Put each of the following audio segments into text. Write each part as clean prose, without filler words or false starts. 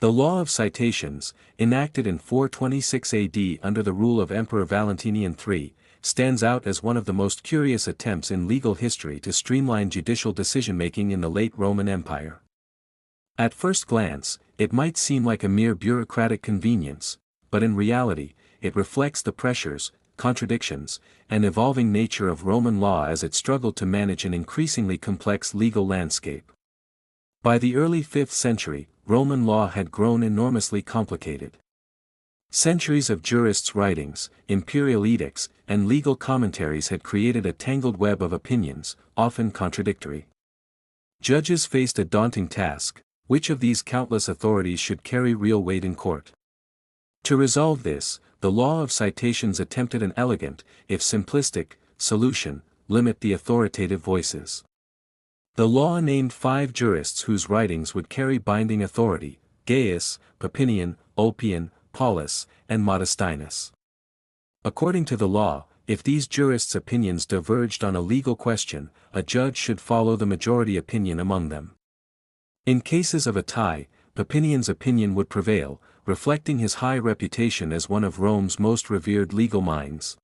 The law of citations, enacted in 426 AD under the rule of Emperor Valentinian III, stands out as one of the most curious attempts in legal history to streamline judicial decision-making in the late Roman Empire. At first glance, it might seem like a mere bureaucratic convenience, but in reality, it reflects the pressures, contradictions, and evolving nature of Roman law as it struggled to manage an increasingly complex legal landscape. By the early 5th century, Roman law had grown enormously complicated. Centuries of jurists' writings, imperial edicts, and legal commentaries had created a tangled web of opinions, often contradictory. Judges faced a daunting task: which of these countless authorities should carry real weight in court? To resolve this, the law of citations attempted an elegant, if simplistic, solution: limit the authoritative voices. The law named 5 jurists whose writings would carry binding authority: Gaius, Papinian, Ulpian, Paulus, and Modestinus. According to the law, if these jurists' opinions diverged on a legal question, a judge should follow the majority opinion among them. In cases of a tie, Papinian's opinion would prevail, reflecting his high reputation as one of Rome's most revered legal minds.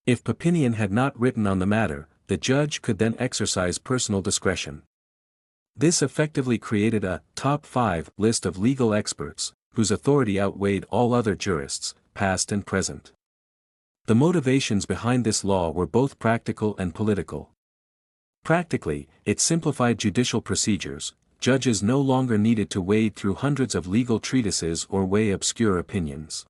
If Papinian had not written on the matter, the judge could then exercise personal discretion. This effectively created a top 5 list of legal experts, whose authority outweighed all other jurists, past and present. The motivations behind this law were both practical and political. Practically, it simplified judicial procedures. Judges no longer needed to wade through hundreds of legal treatises or weigh obscure opinions.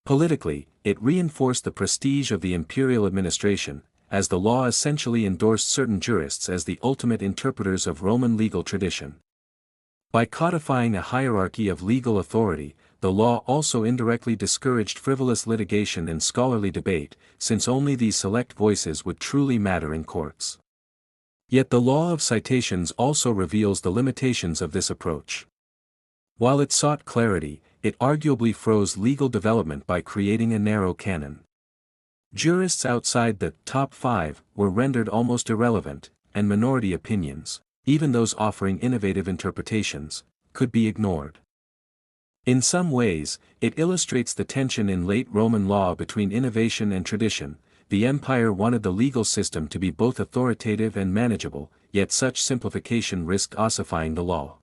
Politically, it reinforced the prestige of the imperial administration, as the law essentially endorsed certain jurists as the ultimate interpreters of Roman legal tradition. By codifying a hierarchy of legal authority, the law also indirectly discouraged frivolous litigation and scholarly debate, since only these select voices would truly matter in courts. Yet the law of citations also reveals the limitations of this approach. While it sought clarity, it arguably froze legal development by creating a narrow canon. Jurists outside the top 5 were rendered almost irrelevant, and minority opinions, even those offering innovative interpretations, could be ignored. In some ways, it illustrates the tension in late Roman law between innovation and tradition. The empire wanted the legal system to be both authoritative and manageable, yet such simplification risked ossifying the law.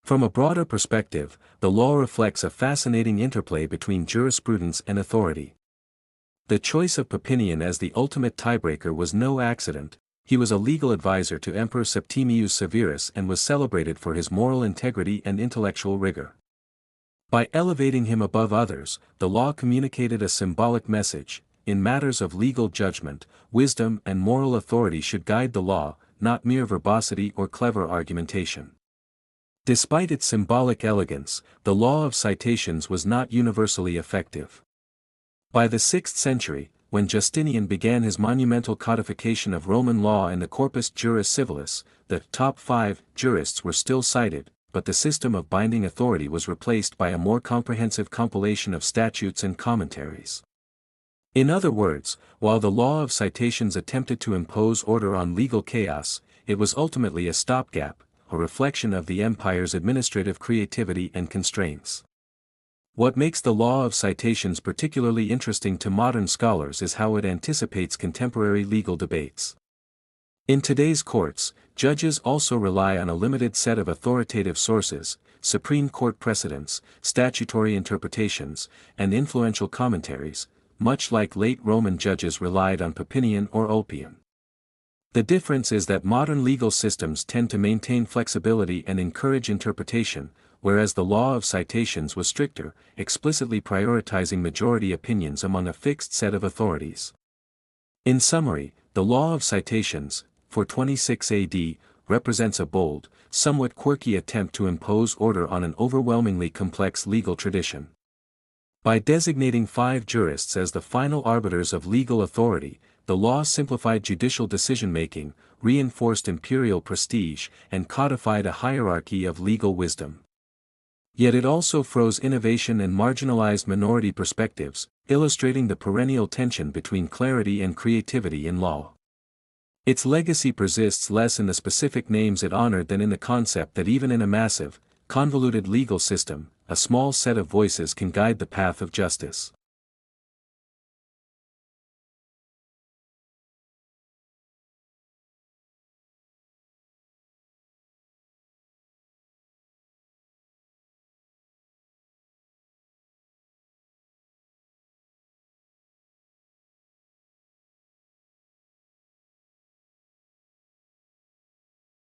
From a broader perspective, the law reflects a fascinating interplay between jurisprudence and authority. The choice of Papinian as the ultimate tiebreaker was no accident. He was a legal advisor to Emperor Septimius Severus and was celebrated for his moral integrity and intellectual rigor. By elevating him above others, the law communicated a symbolic message: in matters of legal judgment, wisdom and moral authority should guide the law, not mere verbosity or clever argumentation. Despite its symbolic elegance, the law of citations was not universally effective. By the 6th century, when Justinian began his monumental codification of Roman law in the Corpus Juris Civilis, the top 5 jurists were still cited, but the system of binding authority was replaced by a more comprehensive compilation of statutes and commentaries. In other words, while the law of citations attempted to impose order on legal chaos, it was ultimately a stopgap, a reflection of the empire's administrative creativity and constraints. What makes the law of citations particularly interesting to modern scholars is how it anticipates contemporary legal debates. In today's courts, judges also rely on a limited set of authoritative sources: Supreme Court precedents, statutory interpretations, and influential commentaries, much like late Roman judges relied on Papinian or Ulpian. The difference is that modern legal systems tend to maintain flexibility and encourage interpretation, whereas the law of citations was stricter, explicitly prioritizing majority opinions among a fixed set of authorities. In summary, the law of citations, 426 AD, represents a bold, somewhat quirky attempt to impose order on an overwhelmingly complex legal tradition. By designating 5 jurists as the final arbiters of legal authority, the law simplified judicial decision-making, reinforced imperial prestige, and codified a hierarchy of legal wisdom. Yet it also froze innovation and marginalized minority perspectives, illustrating the perennial tension between clarity and creativity in law. Its legacy persists less in the specific names it honored than in the concept that even in a massive, convoluted legal system, a small set of voices can guide the path of justice.